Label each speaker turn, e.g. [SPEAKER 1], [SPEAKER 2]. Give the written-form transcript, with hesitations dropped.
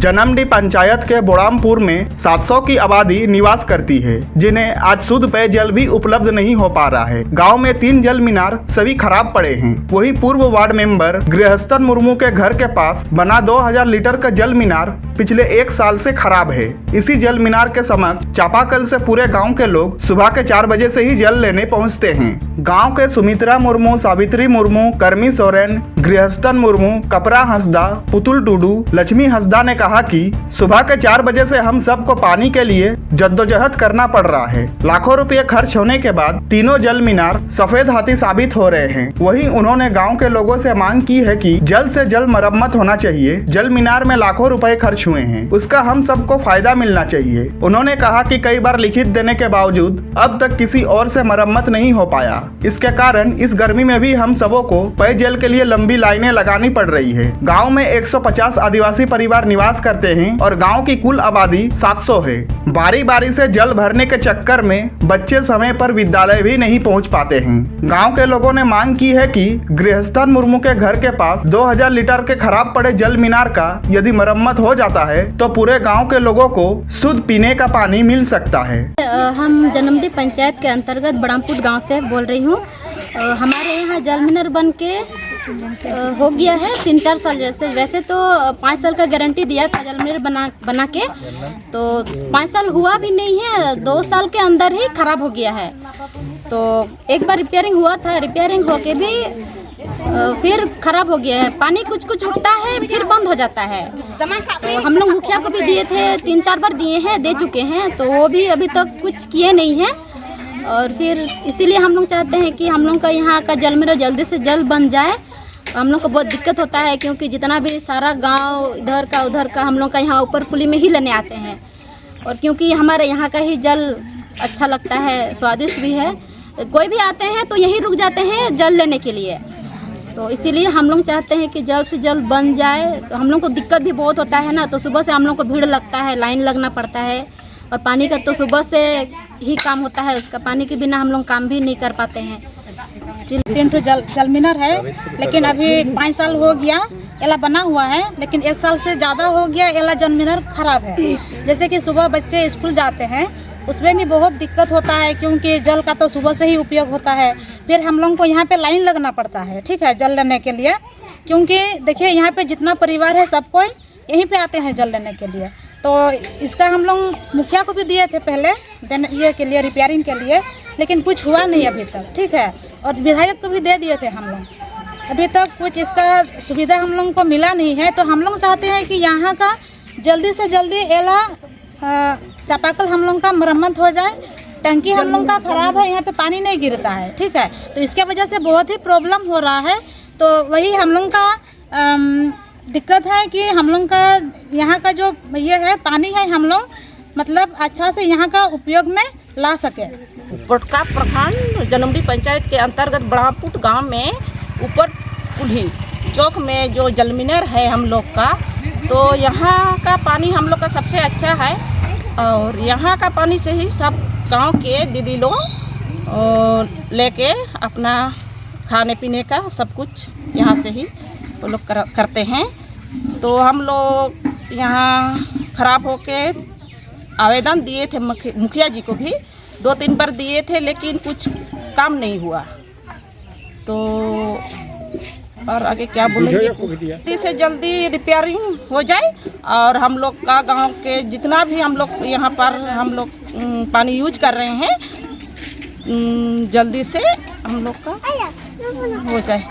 [SPEAKER 1] जनमडी पंचायत के बोड़ामपुर में 700 की आबादी निवास करती है, जिन्हें आज शुद्ध पेयजल भी उपलब्ध नहीं हो पा रहा है। गांव में 3 जल मीनार सभी खराब पड़े हैं। वही पूर्व वार्ड मेंबर गृहस्थन मुर्मू के घर के पास बना 2000 लीटर का जल मीनार पिछले 1 साल से खराब है। इसी जल मीनार के समक्ष चापाकल से पूरे गाँव के लोग सुबह के 4 बजे से ही जल लेने पहुँचते हैं। गाँव के सुमित्रा मुर्मू, सावित्री मुर्मू, कर्मी सोरेन, गृहस्थन मुर्मू, कपरा हंसदा, पुतुल टुडू, लक्ष्मी हंसदा ने कहा कि सुबह के 4 बजे से हम सबको पानी के लिए जद्दोजहद करना पड़ रहा है। लाखों रुपए खर्च होने के बाद तीनों जल मीनार सफेद हाथी साबित हो रहे हैं। वहीं उन्होंने गांव के लोगों से मांग की है कि जल्द से जल्द मरम्मत होना चाहिए। जल मीनार में लाखों रुपए खर्च हुए हैं, उसका हम सबको फायदा मिलना चाहिए। उन्होंने कहा कि कई बार लिखित देने के बावजूद अब तक किसी और से मरम्मत नहीं हो पाया। इसके कारण इस गर्मी में भी हम सबों को पेयजल के लिए लंबी लाइनें लगानी पड़ रही है। गाँव में 150 आदिवासी परिवार निवास करते हैं और गांव की कुल आबादी 700 है। बारी बारी से जल भरने के चक्कर में बच्चे समय पर विद्यालय भी नहीं पहुंच पाते हैं। गांव के लोगों ने मांग की है कि गृहस्थन मुर्मू के घर के पास 2000 लीटर के खराब पड़े जल मीनार का यदि मरम्मत हो जाता है तो पूरे गांव के लोगों को शुद्ध पीने का पानी मिल सकता है।
[SPEAKER 2] हम जनमडी पंचायत के अंतर्गत बड़ामपुर गाँव से बोल रही हूँ। हमारे यहाँ जल मीनार बन के हो गया है 3-4 साल। जैसे वैसे तो 5 साल का गारंटी दिया था जल मीनार बना के, तो 5 साल हुआ भी नहीं है, 2 साल के अंदर ही खराब हो गया है। तो एक बार रिपेयरिंग हुआ था, रिपेयरिंग होके भी फिर खराब हो गया है। पानी कुछ कुछ उठता है फिर बंद हो जाता है। तो हम लोग मुखिया को भी दिए थे, 3-4 बार दिए हैं, दे चुके हैं, तो वो भी अभी तक कुछ किए नहीं हैं। और फिर इसीलिए हम लोग चाहते हैं कि हम लोग का यहाँ का जल मीनार जल्दी से जल्द बन जाए। हम लोग को बहुत दिक्कत होता है क्योंकि जितना भी सारा गांव इधर का उधर का हम लोग का यहाँ ऊपर पुली में ही लेने आते हैं। और क्योंकि हमारे यहाँ का ही जल अच्छा लगता है, स्वादिष्ट भी है, कोई भी आते हैं तो यहीं रुक जाते हैं जल लेने के लिए। तो इसीलिए हम लोग चाहते हैं कि जल्द से जल्द बन जाए। तो हम लोग को दिक्कत भी बहुत होता है ना, तो सुबह से हम लोग को भीड़ लगता है, लाइन लगना पड़ता है। और पानी का तो सुबह से ही काम होता है, उसका पानी के बिना हम लोग काम भी नहीं कर पाते हैं।
[SPEAKER 3] 3 जल मीनार है, लेकिन अभी 5 साल हो गया एला बना हुआ है, लेकिन 1 साल से ज़्यादा हो गया एला जल मीनार खराब है। जैसे कि सुबह बच्चे स्कूल जाते हैं उसमें भी बहुत दिक्कत होता है क्योंकि जल का तो सुबह से ही उपयोग होता है। फिर हम लोग को यहाँ पे लाइन लगना पड़ता है, ठीक है, जल लेने के लिए। क्योंकि देखिए यहाँ पे जितना परिवार है सब कोई यहीं पे आते हैं जल लेने के लिए। तो इसका हम लोग मुखिया को भी दिए थे पहले ये के लिए, रिपेयरिंग के लिए, लेकिन कुछ हुआ नहीं अभी तक, ठीक है। और विधायक को भी दे दिए थे हम लोग, अभी तक कुछ इसका सुविधा हम लोग को मिला नहीं है। तो हम लोग चाहते हैं कि यहाँ का जल्दी से जल्दी एला चापाकल हम लोग का मरम्मत हो जाए। टंकी हम लोग का ख़राब है, यहाँ पे पानी नहीं गिरता है, ठीक है, तो इसके वजह से बहुत ही प्रॉब्लम हो रहा है। तो वही हम लोग का दिक्कत है कि हम लोग का यहाँ का जो ये है पानी है, हम लोग मतलब अच्छा से यहाँ का उपयोग में ला सके।
[SPEAKER 4] पटका प्रखंड जनमडी पंचायत के अंतर्गत बड़ामपुर गांव में ऊपर पुली चौक में जो जल मीनार है हम लोग का, तो यहाँ का पानी हम लोग का सबसे अच्छा है। और यहाँ का पानी से ही सब गांव के दीदी लोग लेके अपना खाने पीने का सब कुछ यहाँ से ही वो लोग करते हैं। तो हम लोग यहाँ खराब होके आवेदन दिए थे मुखिया जी को भी, 2-3 बार दिए थे, लेकिन कुछ काम नहीं हुआ। तो और आगे क्या बोलेंगे, जल्दी से जल्दी रिपेयरिंग हो जाए और हम लोग का गांव के जितना भी हम लोग यहाँ पर हम लोग पानी यूज कर रहे हैं जल्दी से हम लोग का हो जाए।